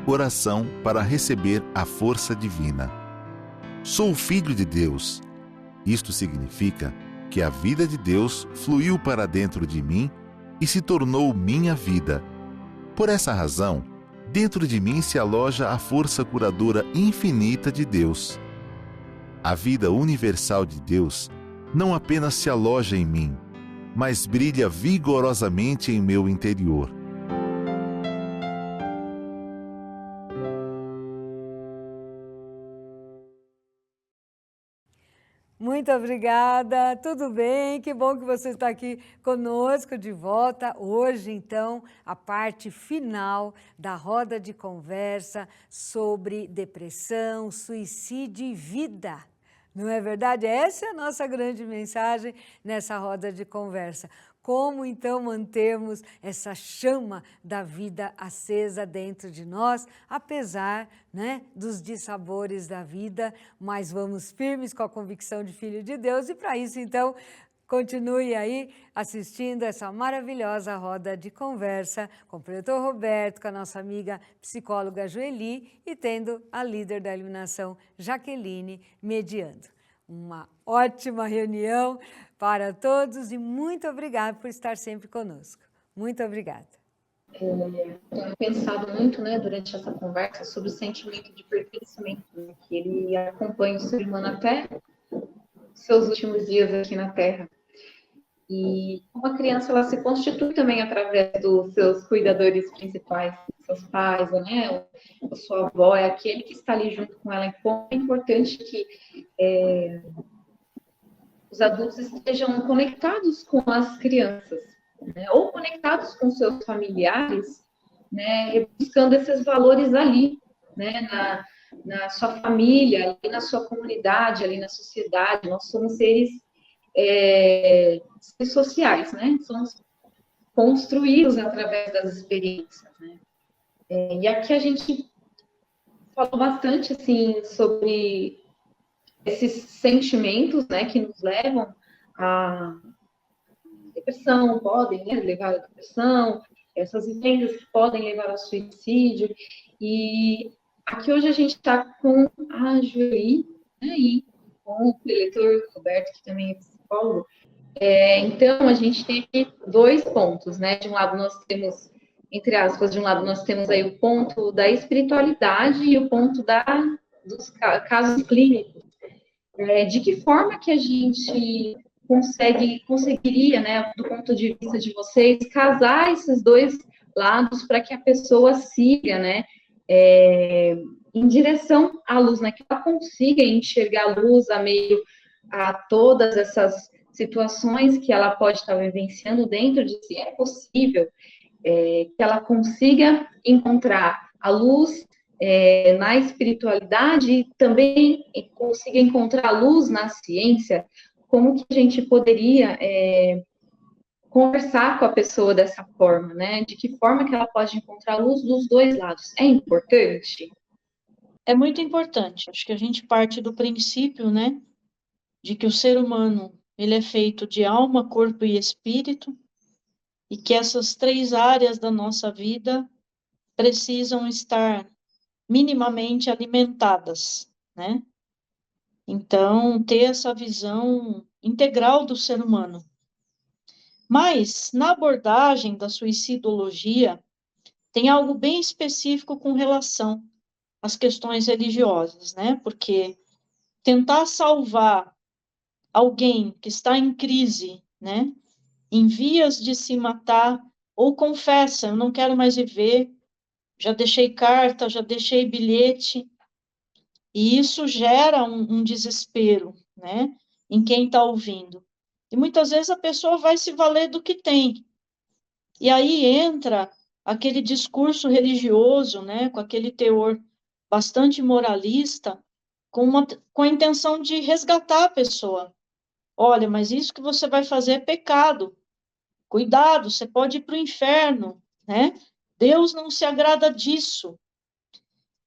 coração para receber a força divina. Sou filho de Deus. Isto significa que a vida de Deus fluiu para dentro de mim e se tornou minha vida. Por essa razão, dentro de mim se aloja a força curadora infinita de Deus. A vida universal de Deus não apenas se aloja em mim, mas brilha vigorosamente em meu interior. Muito obrigada, tudo bem? Que bom que você está aqui conosco de volta. Hoje, então, a parte final da roda de conversa sobre depressão, suicídio e vida. Não é verdade? Essa é a nossa grande mensagem nessa roda de conversa. Como, então, mantermos essa chama da vida acesa dentro de nós, apesar, né, dos dissabores da vida, mas vamos firmes com a convicção de filho de Deus, e para isso, então, continue aí assistindo essa maravilhosa roda de conversa com o Pretor Roberto, com a nossa amiga psicóloga Joeli e tendo a líder da iluminação, Jaqueline, mediando. Uma ótima reunião para todos e muito obrigada por estar sempre conosco. Muito obrigada. Tenho pensado muito, né, durante essa conversa sobre o sentimento de pertencimento, né, que ele acompanha o ser humano até seus últimos dias aqui na Terra. E uma criança, ela se constitui também através dos seus cuidadores principais, seus pais, né, a sua avó, é aquele que está ali junto com ela. Então, é importante que os adultos estejam conectados com as crianças, né, ou conectados com seus familiares, né, buscando esses valores ali, né, na sua família, ali na sua comunidade, ali na sociedade. Nós somos seres sociais, né? Somos construídos através das experiências, né? E aqui a gente falou bastante, assim, sobre esses sentimentos, né, que nos levam à depressão, podem, né, levar à depressão, essas vivências que podem levar ao suicídio. E aqui hoje a gente está com a Joeli, né, e com o preletor Roberto, que também é psicólogo. Então, a gente tem aqui dois pontos, né? De um lado nós temos, entre aspas, de um lado nós temos aí o ponto da espiritualidade e o ponto dos casos clínicos. De que forma que a gente conseguiria, né, do ponto de vista de vocês, casar esses dois lados para que a pessoa siga, né, em direção à luz, né, que ela consiga enxergar a luz a meio a todas essas situações que ela pode estar vivenciando dentro de si. É possível que ela consiga encontrar a luz na espiritualidade e também consiga encontrar a luz na ciência. Como que a gente poderia conversar com a pessoa dessa forma, né? De que forma que ela pode encontrar a luz dos dois lados? É importante? É muito importante. Acho que a gente parte do princípio, né, de que o ser humano, ele é feito de alma, corpo e espírito, e que essas três áreas da nossa vida precisam estar minimamente alimentadas, né? Então, ter essa visão integral do ser humano. Mas, na abordagem da suicidologia, tem algo bem específico com relação às questões religiosas, né? Porque tentar salvar alguém que está em crise, né? Em vias de se matar, ou confessa, eu não quero mais viver, já deixei carta, já deixei bilhete, e isso gera um desespero, né, em quem está ouvindo. E muitas vezes a pessoa vai se valer do que tem. E aí entra aquele discurso religioso, né, com aquele teor bastante moralista, com a intenção de resgatar a pessoa. Olha, mas isso que você vai fazer é pecado. Cuidado, você pode ir para o inferno, né? Deus não se agrada disso.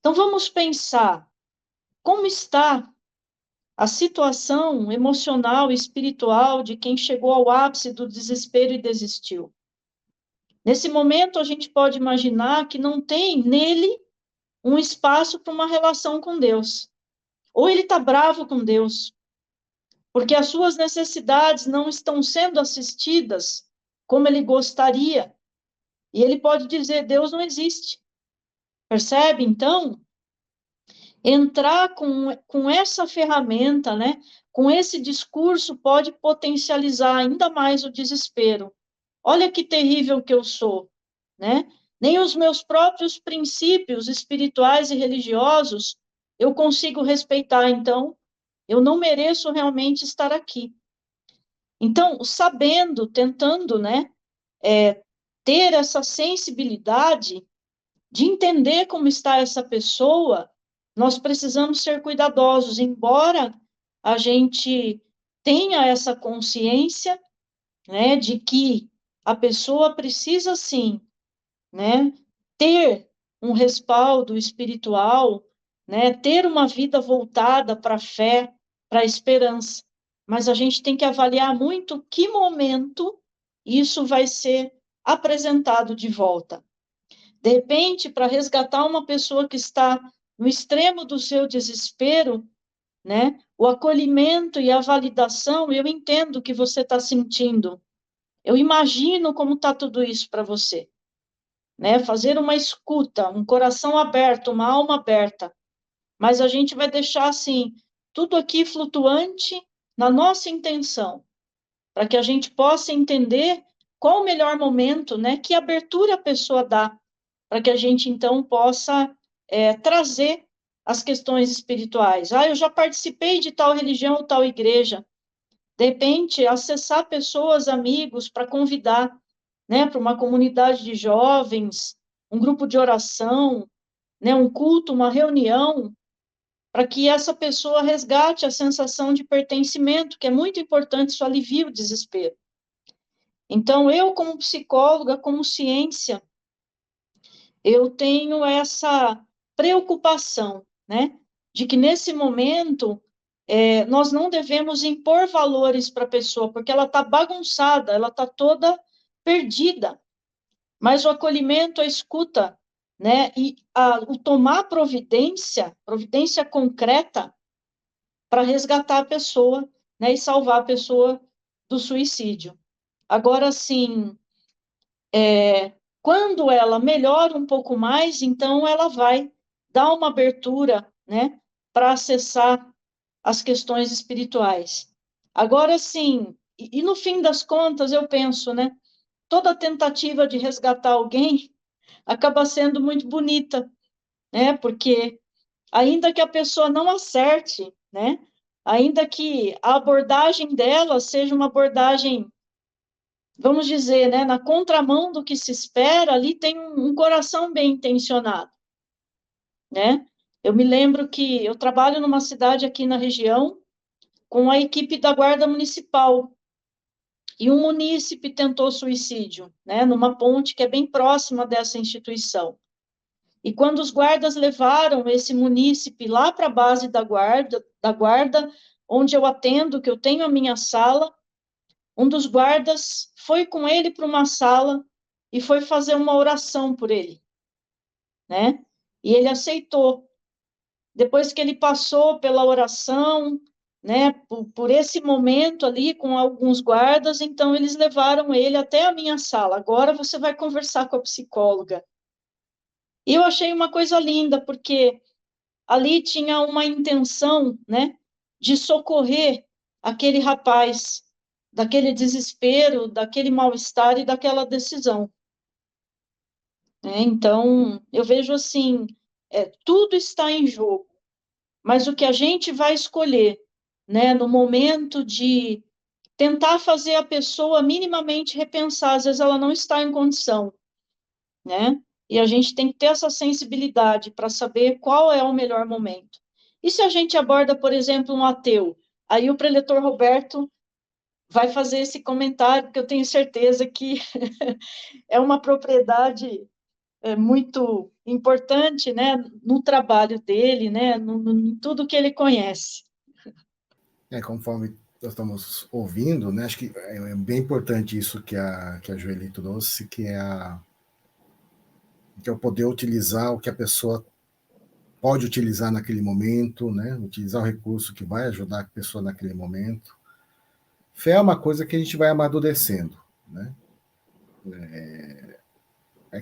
Então, vamos pensar como está a situação emocional e espiritual de quem chegou ao ápice do desespero e desistiu. Nesse momento, a gente pode imaginar que não tem nele um espaço para uma relação com Deus. Ou ele está bravo com Deus, porque as suas necessidades não estão sendo assistidas como ele gostaria. E ele pode dizer, Deus não existe. Percebe? Então, entrar com essa ferramenta, né, com esse discurso, pode potencializar ainda mais o desespero. Olha que terrível que eu sou, né? Nem os meus próprios princípios espirituais e religiosos eu consigo respeitar, então eu não mereço realmente estar aqui. Então, sabendo, tentando, né, ter essa sensibilidade de entender como está essa pessoa, nós precisamos ser cuidadosos, embora a gente tenha essa consciência, né, de que a pessoa precisa, sim, né, ter um respaldo espiritual, né, ter uma vida voltada para a fé, para a esperança. Mas a gente tem que avaliar muito que momento isso vai ser apresentado de volta. De repente, para resgatar uma pessoa que está no extremo do seu desespero, né, o acolhimento e a validação, eu entendo o que você está sentindo. Eu imagino como está tudo isso para você, né? Fazer uma escuta, um coração aberto, uma alma aberta. Mas a gente vai deixar assim tudo aqui flutuante na nossa intenção, para que a gente possa entender qual o melhor momento, né? Que abertura a pessoa dá, para que a gente então possa trazer as questões espirituais. Ah, eu já participei de tal religião ou tal igreja. De repente, acessar pessoas, amigos, para convidar, né, para uma comunidade de jovens, um grupo de oração, né, um culto, uma reunião, para que essa pessoa resgate a sensação de pertencimento, que é muito importante, isso alivia o desespero. Então, eu, como psicóloga, como ciência, eu tenho essa preocupação, né, de que nesse momento nós não devemos impor valores para a pessoa, porque ela está bagunçada, ela está toda perdida. Mas o acolhimento, a escuta, né, e o tomar providência concreta para resgatar a pessoa, né, e salvar a pessoa do suicídio. Agora, sim, quando ela melhora um pouco mais, então ela vai dar uma abertura, né, para acessar as questões espirituais. Agora, sim, e no fim das contas, eu penso, né, toda tentativa de resgatar alguém acaba sendo muito bonita, né, porque ainda que a pessoa não acerte, né, ainda que a abordagem dela seja uma abordagem, vamos dizer, né, na contramão do que se espera, ali tem um coração bem intencionado, né? Eu me lembro que eu trabalho numa cidade aqui na região com a equipe da Guarda Municipal e um munícipe tentou suicídio, né, numa ponte que é bem próxima dessa instituição. E quando os guardas levaram esse munícipe lá para a base da guarda, onde eu atendo, que eu tenho a minha sala, um dos guardas foi com ele para uma sala e foi fazer uma oração por ele, né? E ele aceitou. Depois que ele passou pela oração, né, por esse momento ali com alguns guardas, então eles levaram ele até a minha sala. Agora você vai conversar com a psicóloga. E eu achei uma coisa linda, porque ali tinha uma intenção, né, de socorrer aquele rapaz daquele desespero, daquele mal-estar e daquela decisão. Então, eu vejo assim, tudo está em jogo, mas o que a gente vai escolher, né, no momento de tentar fazer a pessoa minimamente repensar, às vezes ela não está em condição, né? E a gente tem que ter essa sensibilidade para saber qual é o melhor momento. E se a gente aborda, por exemplo, um ateu? Aí o preletor Roberto vai fazer esse comentário, porque eu tenho certeza que é uma propriedade muito importante, né, no trabalho dele, né, em tudo que ele conhece. Conforme nós estamos ouvindo, né, acho que é bem importante isso que a Joeli trouxe, que é o poder utilizar o que a pessoa pode utilizar naquele momento, né? Utilizar o recurso que vai ajudar a pessoa naquele momento. Fé é uma coisa que a gente vai amadurecendo, né?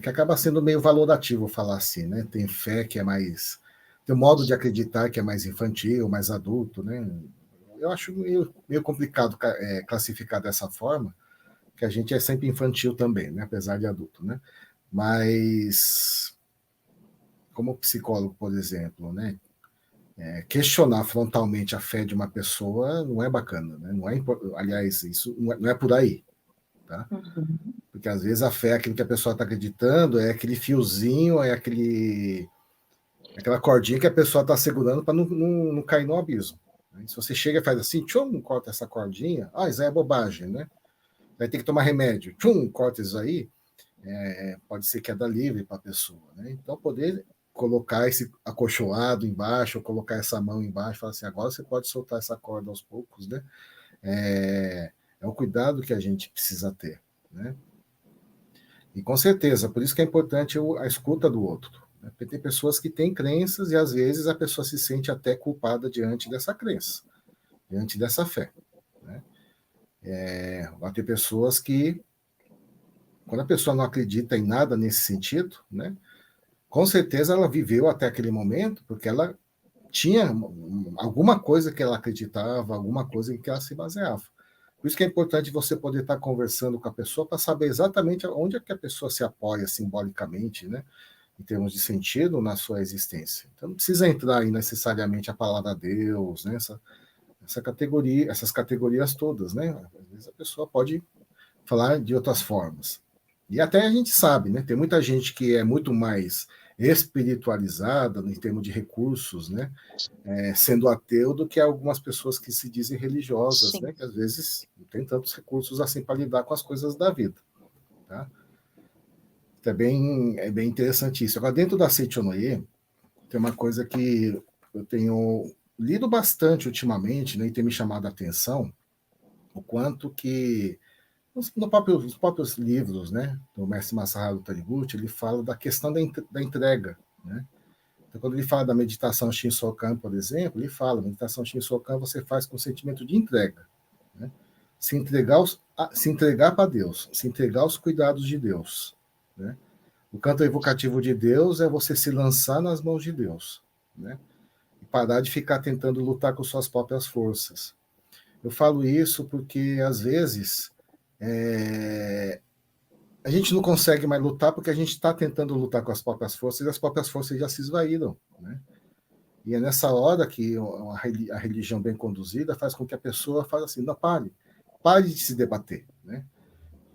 Que acaba sendo meio valorativo falar assim, né? Tem fé que é mais... Tem um modo de acreditar que é mais infantil, mais adulto, né? Eu acho meio complicado classificar dessa forma, que a gente é sempre infantil também, né? Apesar de adulto, né? Mas, como psicólogo, por exemplo, né? Questionar frontalmente a fé de uma pessoa não é bacana, né? Não é, aliás, isso não é por aí, tá? Uhum. Porque às vezes a fé, aquilo que a pessoa está acreditando, é aquele fiozinho, aquela cordinha que a pessoa está segurando para não cair no abismo. Se você chega e faz assim, tchum, corta essa cordinha, isso aí é bobagem, né? Vai ter que tomar remédio, tchum, corta isso aí, pode ser queda livre para a pessoa, né? Então, poder colocar esse acolchoado embaixo, ou colocar essa mão embaixo, falar assim, agora você pode soltar essa corda aos poucos, né? É o cuidado que a gente precisa ter, né? E com certeza, por isso que é importante a escuta do outro, né? Porque tem pessoas que têm crenças e às vezes a pessoa se sente até culpada diante dessa crença, diante dessa fé, né? Vai ter pessoas que, quando a pessoa não acredita em nada nesse sentido, né? Com certeza ela viveu até aquele momento porque ela tinha alguma coisa que ela acreditava, alguma coisa em que ela se baseava. Por isso que é importante você poder estar conversando com a pessoa para saber exatamente onde é que a pessoa se apoia simbolicamente, né? Em termos de sentido na sua existência. Então não precisa entrar aí necessariamente a palavra Deus, né? Essa categoria, essas categorias todas, né? Às vezes a pessoa pode falar de outras formas. E até a gente sabe, né? Tem muita gente que é muito mais espiritualizada em termos de recursos, né? Sendo ateu, do que algumas pessoas que se dizem religiosas, Sim. né? Que às vezes não tem tantos recursos assim para lidar com as coisas da vida, tá? Então, é bem interessante isso. Agora, dentro da Seichonoye, tem uma coisa que eu tenho lido bastante ultimamente, né? E tem me chamado a atenção, o quanto que nos próprios livros, né, do mestre Masaharu Taniguchi, ele fala da questão da entrega, né? Então, quando ele fala da meditação Shinsokan, por exemplo, ele fala, meditação Shinsokan você faz com sentimento de entrega, né? Se entregar para Deus, se entregar aos cuidados de Deus, né? O canto evocativo de Deus é você se lançar nas mãos de Deus, né? E parar de ficar tentando lutar com suas próprias forças. Eu falo isso porque, às vezes, a gente não consegue mais lutar porque a gente está tentando lutar com as próprias forças e as próprias forças já se esvaíram, né? E é nessa hora que a religião bem conduzida faz com que a pessoa faça assim, não, pare de se debater, né?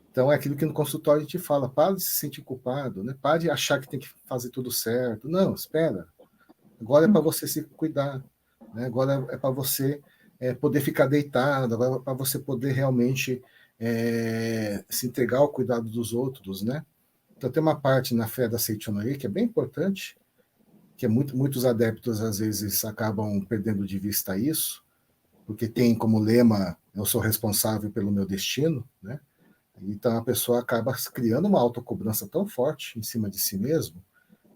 Então é aquilo que no consultório a gente fala, pare de se sentir culpado, né? Pare de achar que tem que fazer tudo certo. Não, espera. Agora é para você se cuidar, né? Agora é para você poder ficar deitado, agora é para você poder realmente se entregar ao cuidado dos outros, né? Então tem uma parte na fé da Seichonoye que é bem importante, que muitos adeptos às vezes acabam perdendo de vista isso, porque tem como lema, eu sou responsável pelo meu destino, né? Então a pessoa acaba criando uma autocobrança tão forte em cima de si mesmo,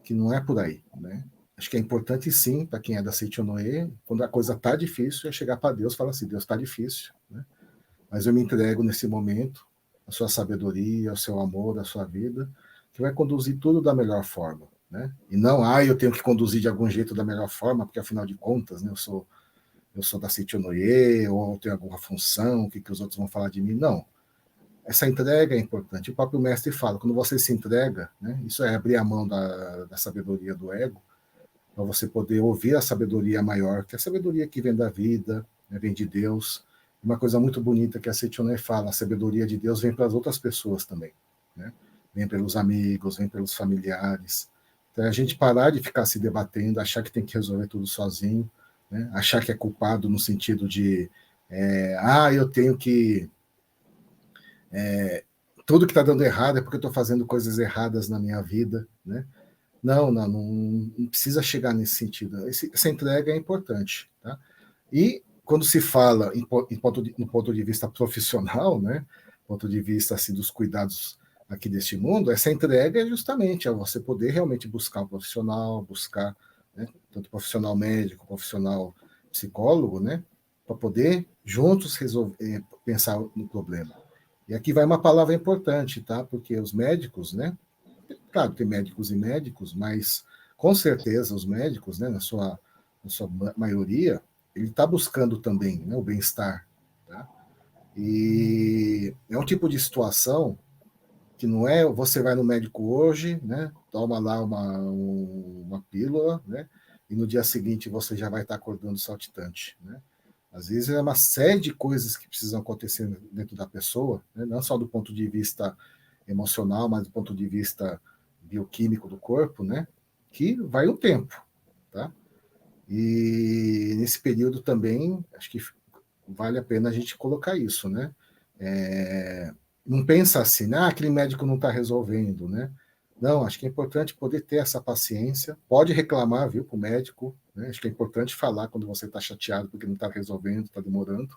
que não é por aí, né? Acho que é importante sim, para quem é da Seichonoye, quando a coisa está difícil, é chegar para Deus e falar assim, Deus, está difícil, né? Mas eu me entrego nesse momento, a sua sabedoria, o seu amor, a sua vida, que vai conduzir tudo da melhor forma, né? E não, eu tenho que conduzir de algum jeito da melhor forma, porque afinal de contas, né, eu sou da Seichonoye, ou eu tenho alguma função, o que os outros vão falar de mim? Não. Essa entrega é importante. O próprio mestre fala, quando você se entrega, né, isso é abrir a mão da sabedoria do ego, para você poder ouvir a sabedoria maior, que é a sabedoria que vem da vida, né, vem de Deus. Uma coisa muito bonita que a Seichonoye fala, a sabedoria de Deus vem para as outras pessoas também, né? Vem pelos amigos, vem pelos familiares. Então, a gente parar de ficar se debatendo, achar que tem que resolver tudo sozinho, né? Achar que é culpado no sentido de eu tenho que... tudo que está dando errado é porque eu estou fazendo coisas erradas na minha vida, né? Não precisa chegar nesse sentido. Essa entrega é importante, tá? E quando se fala no ponto de vista profissional, né, ponto de vista assim, dos cuidados aqui deste mundo, essa entrega é justamente você poder realmente buscar um profissional, buscar né? Tanto profissional médico, profissional psicólogo, né? Para poder juntos resolver, pensar no problema. E aqui vai uma palavra importante, tá? Porque os médicos, né? Claro, tem médicos e médicos, mas com certeza os médicos, né, na sua maioria, ele está buscando também, né, o bem-estar. Tá? E é um tipo de situação que não é você vai no médico hoje, né, toma lá uma pílula, né, e no dia seguinte você já vai estar acordando saltitante. Né? Às vezes é uma série de coisas que precisam acontecer dentro da pessoa, né, não só do ponto de vista emocional, mas do ponto de vista bioquímico do corpo, né? Que vai um tempo, tá? E nesse período também, acho que vale a pena a gente colocar isso, né? Não pensa assim, aquele médico não está resolvendo, né? Não, acho que é importante poder ter essa paciência. Pode reclamar, viu, para o médico, né? Acho que é importante falar quando você está chateado porque não está resolvendo, está demorando,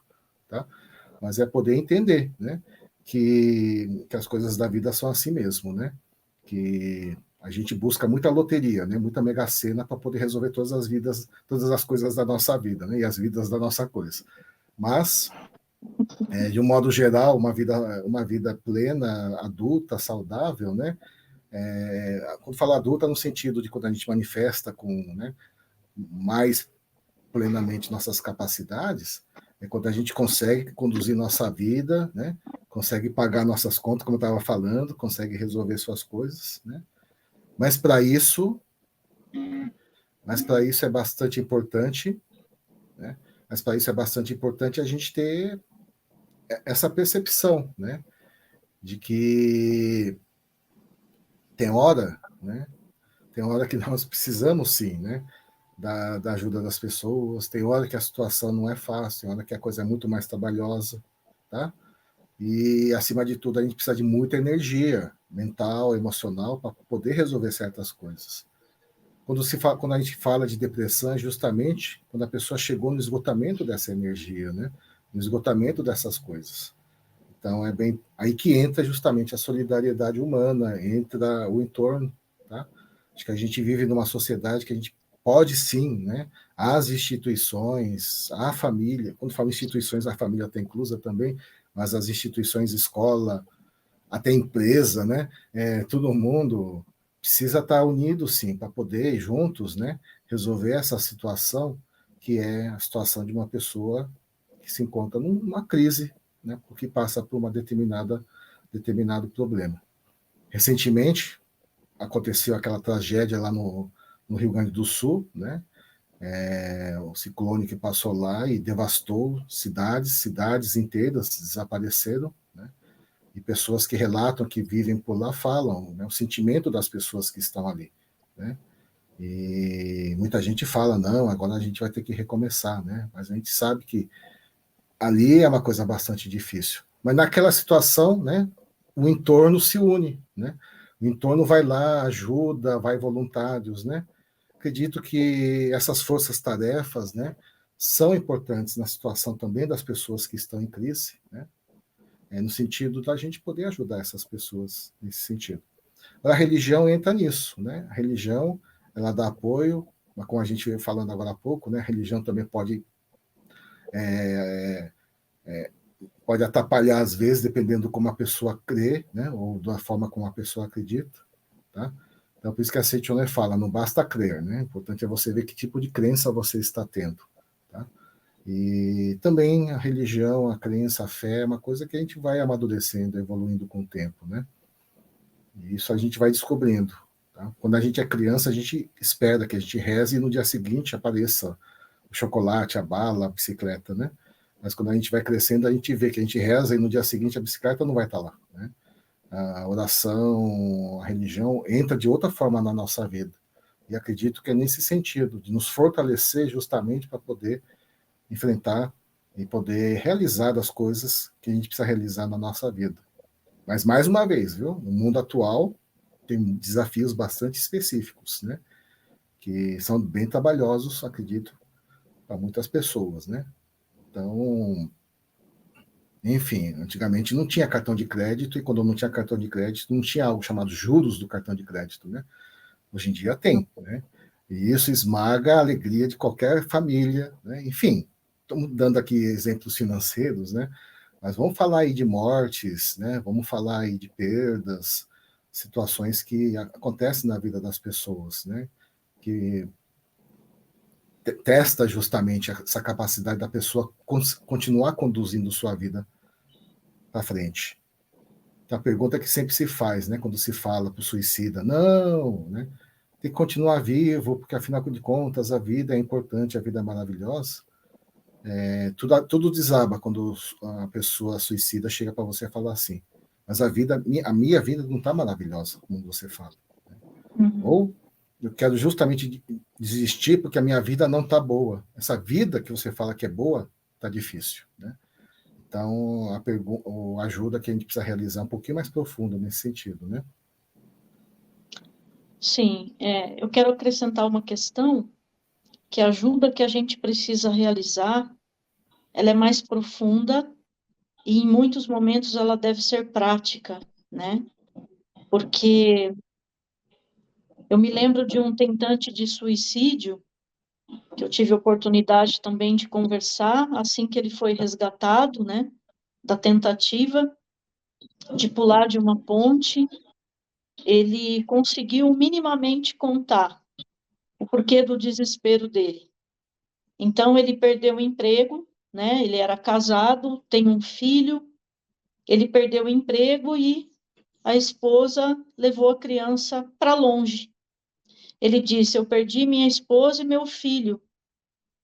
tá? Mas é poder entender, né? Que as coisas da vida são assim mesmo, né? Que a gente busca muita loteria, né? Muita mega-sena para poder resolver todas as vidas, todas as coisas da nossa vida, né? E as vidas da nossa coisa. Mas, de um modo geral, uma vida plena, adulta, saudável, né? Quando falo adulta, no sentido de quando a gente manifesta com, né, mais plenamente nossas capacidades, é quando a gente consegue conduzir nossa vida, né? Consegue pagar nossas contas, como eu estava falando, consegue resolver suas coisas, né? Mas para isso, é bastante importante, né? Mas para isso é bastante importante a gente ter essa percepção, né? De que tem hora, né? Tem hora que nós precisamos sim, né? Da ajuda das pessoas, tem hora que a situação não é fácil, tem hora que a coisa é muito mais trabalhosa, tá? E, acima de tudo, a gente precisa de muita energia mental, emocional, para poder resolver certas coisas. Quando a gente fala de depressão, é justamente quando a pessoa chegou no esgotamento dessa energia, né? No esgotamento dessas coisas. Então, é bem aí que entra justamente a solidariedade humana, entra o entorno, tá? Acho que a gente vive numa sociedade que a gente pode sim, né? As instituições, a família, quando falo instituições, a família está inclusa também, mas as instituições, escola, até empresa, né? Todo mundo precisa estar unido, sim, para poder, juntos, né? Resolver essa situação, que é a situação de uma pessoa que se encontra numa crise, né? Porque passa por determinado problema. Recentemente, aconteceu aquela tragédia lá no Rio Grande do Sul, né? O ciclone que passou lá e devastou cidades inteiras desapareceram, né? E pessoas que relatam que vivem por lá falam, né? O sentimento das pessoas que estão ali, né? E muita gente fala, não, agora a gente vai ter que recomeçar, né? Mas a gente sabe que ali é uma coisa bastante difícil. Mas naquela situação, né? O entorno se une, né? O entorno vai lá, ajuda, vai voluntários, né? Acredito que essas forças-tarefas, né, são importantes na situação também das pessoas que estão em crise, né, no sentido da gente poder ajudar essas pessoas nesse sentido. A religião entra nisso, né? A religião, ela dá apoio, mas como a gente veio falando agora há pouco, né, a religião também pode atrapalhar às vezes, dependendo como a pessoa crê, né, ou da forma como a pessoa acredita, tá? Então, por isso que a Seichoner fala, não basta crer, né? O importante é você ver que tipo de crença você está tendo, tá? E também a religião, a crença, a fé é uma coisa que a gente vai amadurecendo, evoluindo com o tempo, né? E isso a gente vai descobrindo, tá? Quando a gente é criança, a gente espera que a gente reze e no dia seguinte apareça o chocolate, a bala, a bicicleta, né? Mas quando a gente vai crescendo, a gente vê que a gente reza e no dia seguinte a bicicleta não vai estar lá, né? A oração, a religião entra de outra forma na nossa vida. E acredito que é nesse sentido, de nos fortalecer justamente para poder enfrentar e poder realizar as coisas que a gente precisa realizar na nossa vida. Mas, mais uma vez, viu? No mundo atual, tem desafios bastante específicos, né? Que são bem trabalhosos, acredito, para muitas pessoas, né? Então, enfim, antigamente não tinha cartão de crédito e quando não tinha cartão de crédito não tinha algo chamado juros do cartão de crédito, né? Hoje em dia tem, né? E isso esmaga a alegria de qualquer família, né? Enfim, estamos dando aqui exemplos financeiros, né? Mas vamos falar aí de mortes, né? Vamos falar aí de perdas, situações que acontecem na vida das pessoas, né? Que testa justamente essa capacidade da pessoa continuar conduzindo sua vida para frente. Então, a pergunta que sempre se faz, né, quando se fala para o suicida, não, né, tem que continuar vivo, porque afinal de contas a vida é importante, a vida é maravilhosa. Tudo desaba quando a pessoa suicida chega para você e fala assim, mas a minha vida não está maravilhosa, como você fala. Ou eu quero justamente desistir porque a minha vida não está boa. Essa vida que você fala que é boa está difícil, né? Então, a ajuda que a gente precisa realizar um pouquinho mais profunda nesse sentido, né? Sim, eu quero acrescentar uma questão, que a ajuda que a gente precisa realizar, ela é mais profunda e em muitos momentos ela deve ser prática, né? Porque eu me lembro de um tentante de suicídio, que eu tive oportunidade também de conversar, assim que ele foi resgatado, né, da tentativa de pular de uma ponte, ele conseguiu minimamente contar o porquê do desespero dele. Então, ele perdeu o emprego, né, ele era casado, tem um filho, ele perdeu o emprego e a esposa levou a criança para longe. Ele disse, eu perdi minha esposa e meu filho,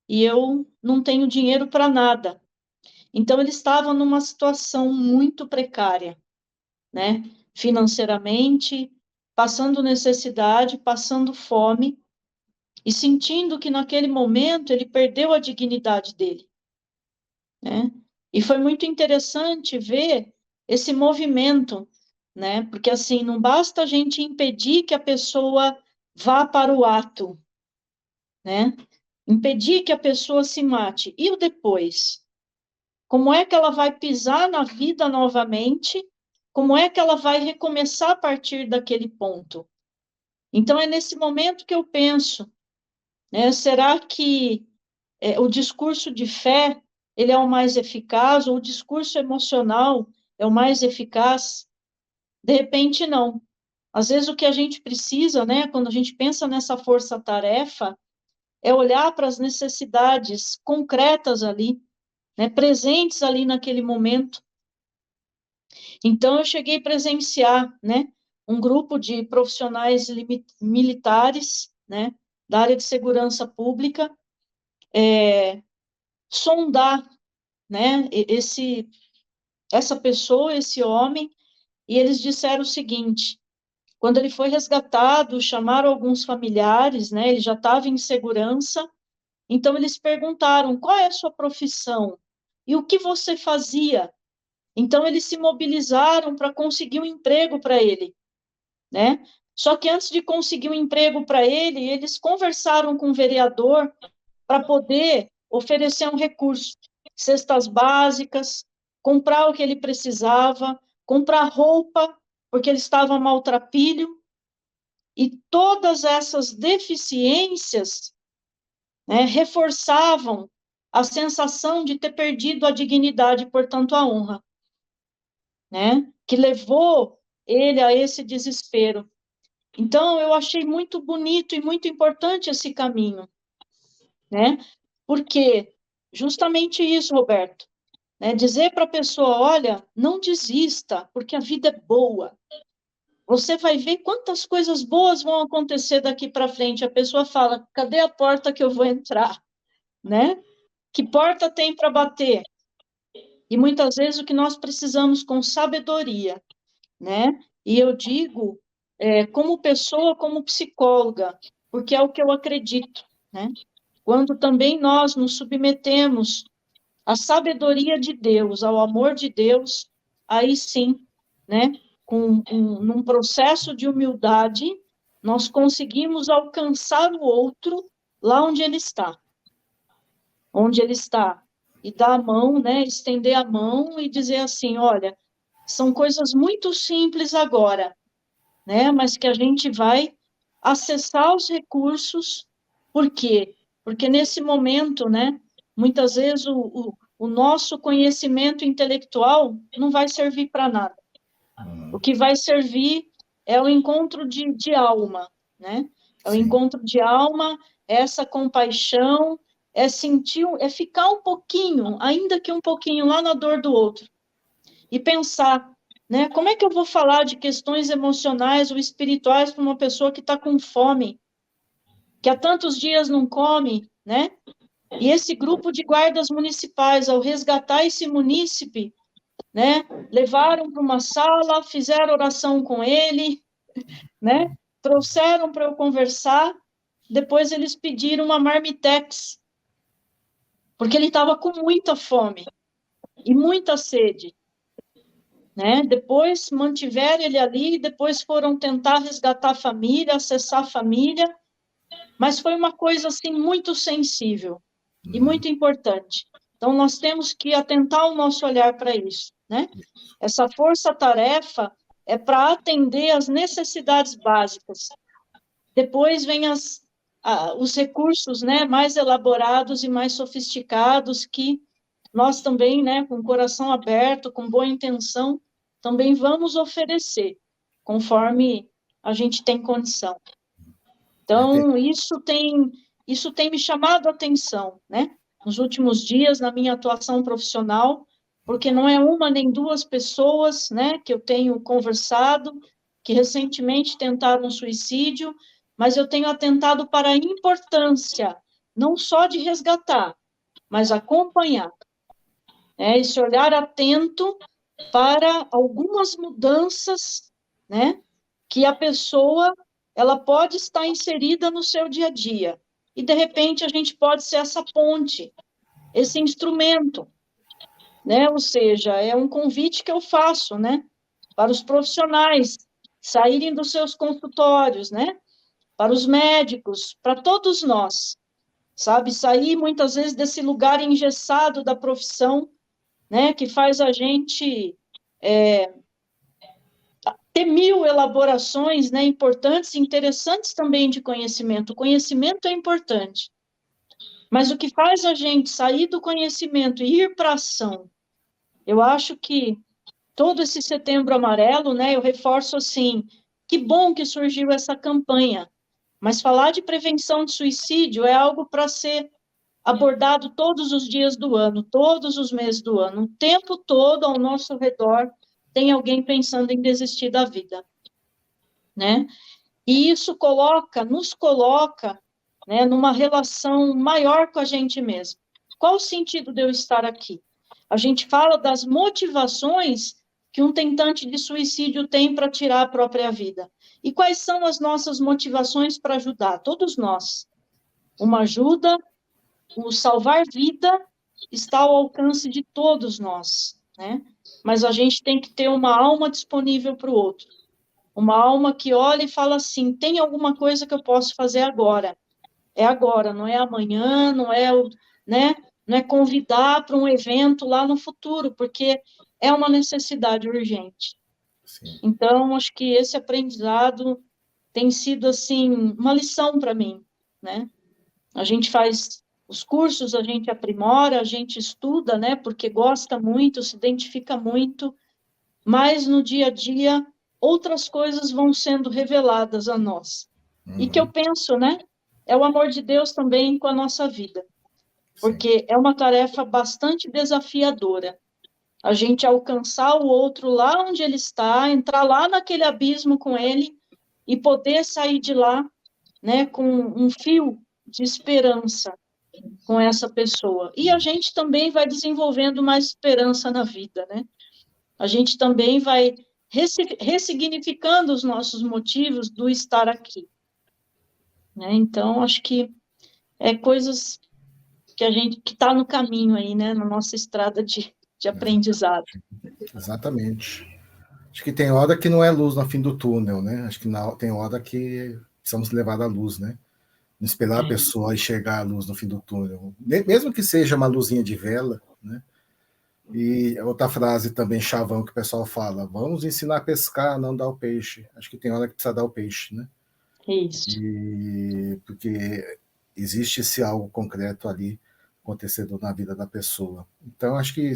e eu não tenho dinheiro para nada. Então, ele estava numa situação muito precária, né? Financeiramente, passando necessidade, passando fome, e sentindo que naquele momento ele perdeu a dignidade dele, né? E foi muito interessante ver esse movimento, né? Porque assim, não basta a gente impedir que a pessoa vá para o ato, né? Impedir que a pessoa se mate. E o depois? Como é que ela vai pisar na vida novamente? Como é que ela vai recomeçar a partir daquele ponto? Então, é nesse momento que eu penso, né? Será que o discurso de fé ele é o mais eficaz, ou o discurso emocional é o mais eficaz? De repente, não. Às vezes, o que a gente precisa, né, quando a gente pensa nessa força-tarefa, é olhar para as necessidades concretas ali, né, presentes ali naquele momento. Então, eu cheguei a presenciar, né, um grupo de profissionais militares, né, da área de segurança pública, sondar, né, essa pessoa, esse homem, e eles disseram o seguinte: quando ele foi resgatado, chamaram alguns familiares, né, ele já estava em segurança, então eles perguntaram, qual é a sua profissão? E o que você fazia? Então, eles se mobilizaram para conseguir um emprego para ele, né? Só que antes de conseguir um emprego para ele, eles conversaram com o vereador para poder oferecer um recurso, cestas básicas, comprar o que ele precisava, comprar roupa, porque ele estava maltrapilho, e todas essas deficiências, né, reforçavam a sensação de ter perdido a dignidade e, portanto, a honra, né, que levou ele a esse desespero. Então, eu achei muito bonito e muito importante esse caminho, né? Porque justamente isso, Roberto, né? Dizer para a pessoa, olha, não desista, porque a vida é boa. Você vai ver quantas coisas boas vão acontecer daqui para frente. A pessoa fala, cadê a porta que eu vou entrar, né? Que porta tem para bater? E muitas vezes o que nós precisamos com sabedoria, né? E eu digo, como pessoa, como psicóloga, porque é o que eu acredito, né? Quando também nós nos submetemos à sabedoria de Deus, ao amor de Deus, aí sim, né? Num processo de humildade, nós conseguimos alcançar o outro lá onde ele está, e dar a mão, né? Estender a mão e dizer assim, olha, são coisas muito simples agora, né? Mas que a gente vai acessar os recursos Por quê? Porque nesse momento, né, muitas vezes o nosso conhecimento intelectual não vai servir para nada. O que vai servir é o encontro de alma, né? É o Sim. encontro de alma, essa compaixão, é sentir, é ficar um pouquinho, ainda que um pouquinho, lá na dor do outro. E pensar, né? Como é que eu vou falar de questões emocionais ou espirituais para uma pessoa que está com fome, que há tantos dias não come, né? E esse grupo de guardas municipais, ao resgatar esse munícipe, né? Levaram para uma sala, fizeram oração com ele, né? Trouxeram para eu conversar. Depois eles pediram uma marmitex, porque ele estava com muita fome e muita sede, né? Depois mantiveram ele ali, depois foram tentar resgatar a família, acessar a família, mas foi uma coisa assim muito sensível e muito importante. Então nós temos que atentar o nosso olhar para isso, né? Essa força-tarefa é para atender às necessidades básicas. Depois vem os recursos, né, mais elaborados e mais sofisticados que nós também, né, com o coração aberto, com boa intenção, também vamos oferecer, conforme a gente tem condição. Então, isso tem me chamado a atenção, né? Nos últimos dias, na minha atuação profissional, porque não é uma nem duas pessoas, né, que eu tenho conversado, que recentemente tentaram suicídio, mas eu tenho atentado para a importância, não só de resgatar, mas acompanhar, né? Esse olhar atento para algumas mudanças, né, que a pessoa ela pode estar inserida no seu dia a dia. E, de repente, a gente pode ser essa ponte, esse instrumento, né? Ou seja, é um convite que eu faço, né, para os profissionais saírem dos seus consultórios, né, para os médicos, para todos nós, sabe? Sair, muitas vezes, desse lugar engessado da profissão, né, que faz a gente ter mil elaborações, né, importantes e interessantes também de conhecimento. O conhecimento é importante, mas o que faz a gente sair do conhecimento e ir para a ação, eu acho que todo esse Setembro Amarelo, né, eu reforço assim, que bom que surgiu essa campanha, mas falar de prevenção de suicídio é algo para ser abordado todos os dias do ano, todos os meses do ano, o tempo todo ao nosso redor tem alguém pensando em desistir da vida, né? E isso nos coloca, né, numa relação maior com a gente mesmo. Qual o sentido de eu estar aqui? A gente fala das motivações que um tentante de suicídio tem para tirar a própria vida. E quais são as nossas motivações para ajudar? Todos nós. Uma ajuda, o salvar vida está ao alcance de todos nós, né? Mas a gente tem que ter uma alma disponível para o outro. Uma alma que olha e fala assim, tem alguma coisa que eu posso fazer agora. É agora, não é amanhã, não é, né? Não é convidar para um evento lá no futuro, porque é uma necessidade urgente. Sim. Então, acho que esse aprendizado tem sido, assim, uma lição para mim, né? A gente faz os cursos, a gente aprimora, a gente estuda, né? Porque gosta muito, se identifica muito, mas no dia a dia outras coisas vão sendo reveladas a nós. E que eu penso, né? É o amor de Deus também com a nossa vida. Porque é uma tarefa bastante desafiadora. A gente alcançar o outro lá onde ele está, entrar lá naquele abismo com ele e poder sair de lá, né, com um fio de esperança com essa pessoa. E a gente também vai desenvolvendo mais esperança na vida, né? A gente também vai ressignificando os nossos motivos do estar aqui, né? Então, acho que é coisas que a gente que está no caminho aí, né, na nossa estrada de aprendizado. Exatamente. Acho que tem hora que não é luz no fim do túnel, né? Acho que tem hora que precisamos levar a luz, né? Não esperar a pessoa enxergar a luz no fim do túnel. Mesmo que seja uma luzinha de vela, né? E outra frase também, chavão, que o pessoal fala, vamos ensinar a pescar, não dar o peixe. Acho que tem hora que precisa dar o peixe, né? Isso. Porque existe esse algo concreto ali acontecendo na vida da pessoa. Então, acho que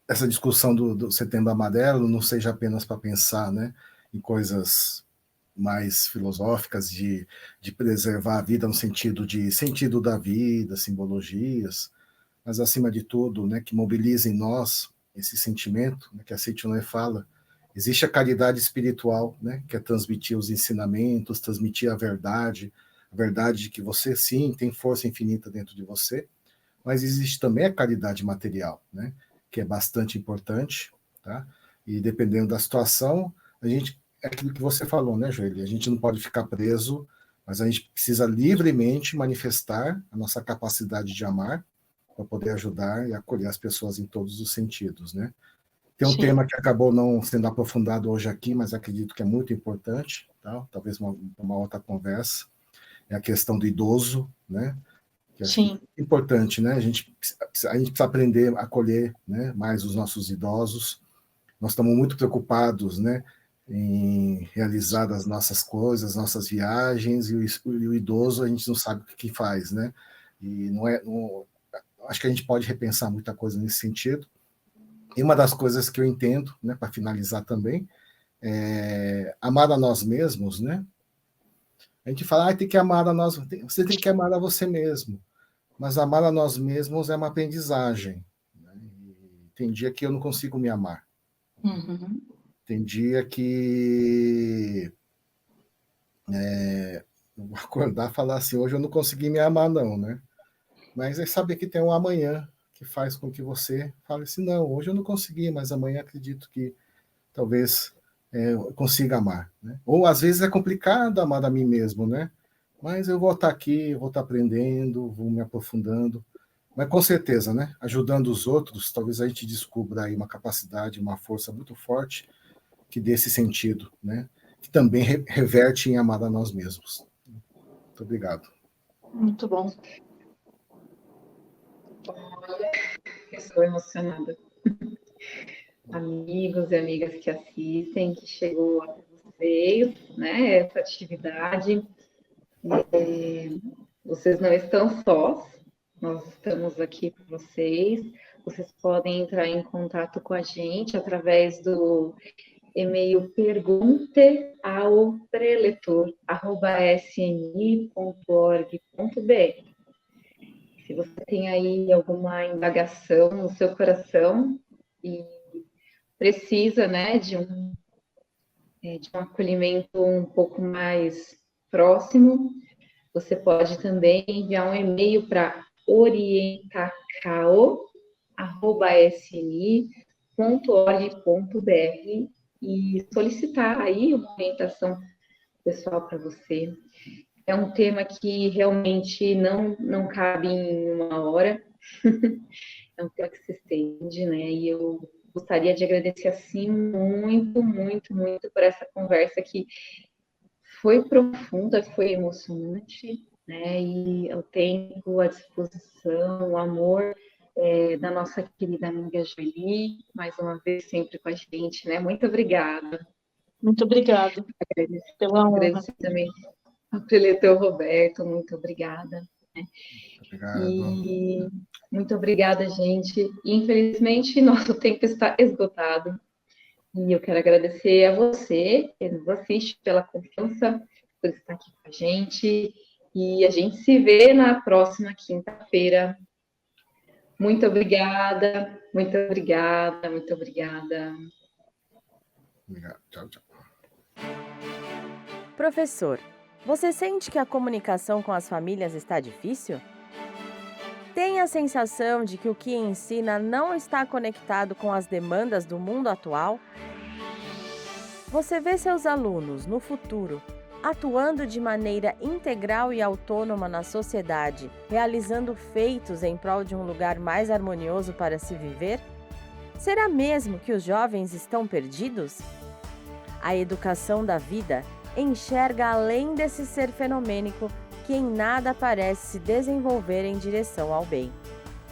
essa discussão do Setembro Amarelo não seja apenas para pensar, né, em coisas mais filosóficas de preservar a vida no sentido de sentido da vida, simbologias, mas, acima de tudo, né, que mobilize em nós esse sentimento, né, que a Seitonoi fala. Existe a caridade espiritual, né, que é transmitir os ensinamentos, transmitir a verdade de que você, sim, tem força infinita dentro de você, mas existe também a caridade material, né, que é bastante importante, tá? E dependendo da situação, é aquilo que você falou, né, Joeli? A gente não pode ficar preso, mas a gente precisa livremente manifestar a nossa capacidade de amar para poder ajudar e acolher as pessoas em todos os sentidos, né? Tem um tema que acabou não sendo aprofundado hoje aqui, mas acredito que é muito importante, tá? Talvez uma outra conversa, é a questão do idoso, né? Que Sim. É importante, né? A gente precisa aprender a acolher, né, mais os nossos idosos. Nós estamos muito preocupados, né, em realizar as nossas coisas, nossas viagens, e o idoso a gente não sabe o que faz, né? E acho que a gente pode repensar muita coisa nesse sentido. E uma das coisas que eu entendo, né, para finalizar também, é amar a nós mesmos, né? A gente fala, tem que amar a nós, você tem que amar a você mesmo. Mas amar a nós mesmos é uma aprendizagem, né? E tem dia que eu não consigo me amar. Uhum. Tem dia que eu vou acordar e falar assim, hoje eu não consegui me amar não, né? Mas é saber que tem um amanhã que faz com que você fale assim, não, hoje eu não consegui, mas amanhã acredito que talvez eu consiga amar, né? Ou às vezes é complicado amar a mim mesmo, né? Mas eu vou estar aqui, vou estar aprendendo, vou me aprofundando, mas com certeza, né? Ajudando os outros, talvez a gente descubra aí uma capacidade, uma força muito forte que dê esse sentido, né? Que também reverte em amar a nós mesmos. Muito obrigado. Muito bom. Olha, estou emocionada. Amigos e amigas que assistem, que chegou até vocês, né? Essa atividade. Vocês não estão sós, nós estamos aqui para vocês. Vocês podem entrar em contato com a gente através do e-mail pergunte@sni.org.br. Se você tem aí alguma indagação no seu coração e precisa, né, de um acolhimento um pouco mais próximo, você pode também enviar um e-mail para orientacao@sni.org.br e solicitar aí uma orientação pessoal para você. É um tema que realmente não cabe em uma hora, é um tema que se estende, né? E eu gostaria de agradecer, assim, muito, muito, muito por essa conversa que foi profunda, foi emocionante, né? E o tempo, a disposição, o amor da nossa querida amiga Joeli, mais uma vez sempre com a gente, né? Muito obrigada. Muito obrigada pela honra. Agradecer também ao preletor Roberto, muito obrigada. Né? Obrigado. E muito obrigada, gente. E, infelizmente, nosso tempo está esgotado. E eu quero agradecer a você, que nos assiste, pela confiança, por estar aqui com a gente. E a gente se vê na próxima quinta-feira. Muito obrigada, muito obrigada, muito obrigada. Obrigado. Tchau, tchau. Professor, você sente que a comunicação com as famílias está difícil? Tem a sensação de que o que ensina não está conectado com as demandas do mundo atual? Você vê seus alunos, no futuro, atuando de maneira integral e autônoma na sociedade, realizando feitos em prol de um lugar mais harmonioso para se viver? Será mesmo que os jovens estão perdidos? A educação da vida enxerga além desse ser fenomênico que em nada parece se desenvolver em direção ao bem.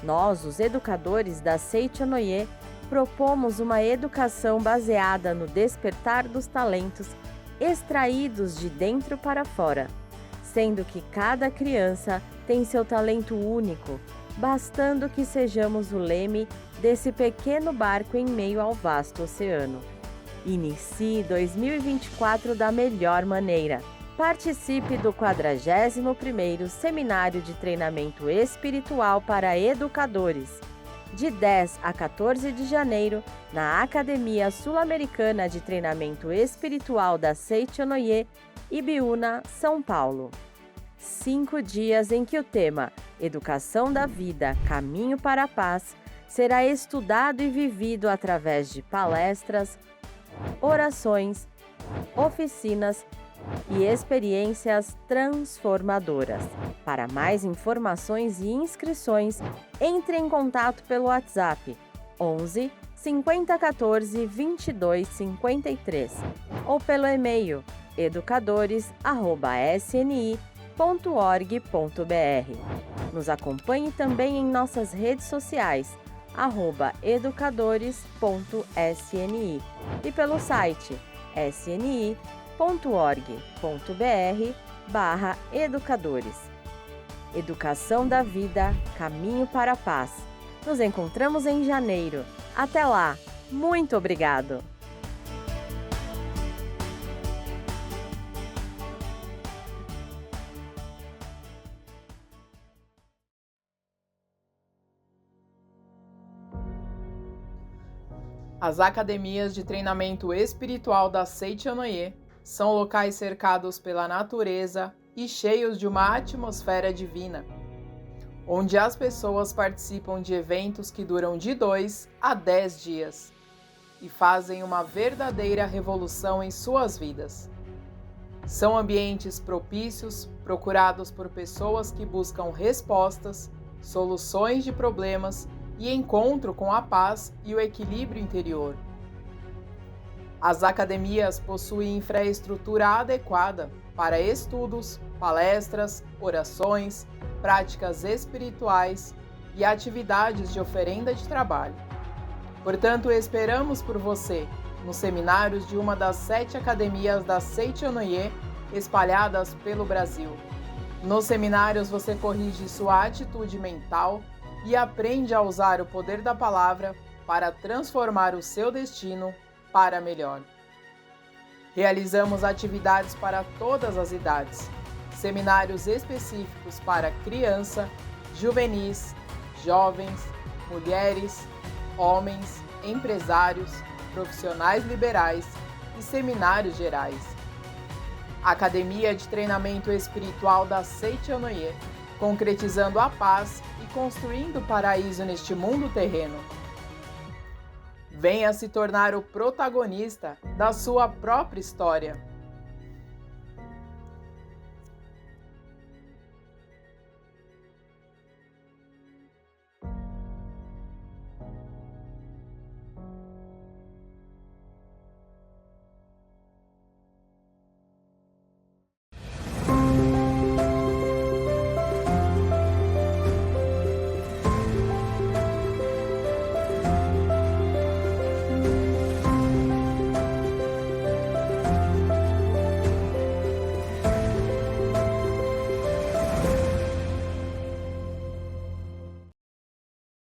Nós, os educadores da Seitonoi, propomos uma educação baseada no despertar dos talentos extraídos de dentro para fora, sendo que cada criança tem seu talento único, bastando que sejamos o leme desse pequeno barco em meio ao vasto oceano. Inicie 2024 da melhor maneira. Participe do 41º Seminário de Treinamento Espiritual para Educadores, de 10 a 14 de janeiro, na Academia Sul-Americana de Treinamento Espiritual da Seichonoye, Ibiúna, São Paulo. 5 dias em que o tema Educação da Vida, Caminho para a Paz será estudado e vivido através de palestras, orações, oficinas e experiências transformadoras. Para mais informações e inscrições, entre em contato pelo WhatsApp 11 5014 22 53 ou pelo e-mail educadores@sni.org.br. Nos acompanhe também em nossas redes sociais @educadores.sni e pelo site sni.org.br/educadores. Educação da Vida, Caminho para a Paz. Nos encontramos em janeiro. Até lá! Muito obrigado! As academias de treinamento espiritual da Seichonoye são locais cercados pela natureza e cheios de uma atmosfera divina, onde as pessoas participam de eventos que duram de 2 a 10 dias e fazem uma verdadeira revolução em suas vidas. São ambientes propícios, procurados por pessoas que buscam respostas, soluções de problemas e encontro com a paz e o equilíbrio interior. As academias possuem infraestrutura adequada para estudos, palestras, orações, práticas espirituais e atividades de oferenda de trabalho. Portanto, esperamos por você nos seminários de uma das 7 academias da Seichonoye espalhadas pelo Brasil. Nos seminários você corrige sua atitude mental e aprende a usar o poder da palavra para transformar o seu destino para melhor. Realizamos atividades para todas as idades, seminários específicos para criança, juvenis, jovens, mulheres, homens, empresários, profissionais liberais e seminários gerais. Academia de Treinamento Espiritual da Seichonoye, concretizando a paz e construindo o paraíso neste mundo terreno. Venha se tornar o protagonista da sua própria história.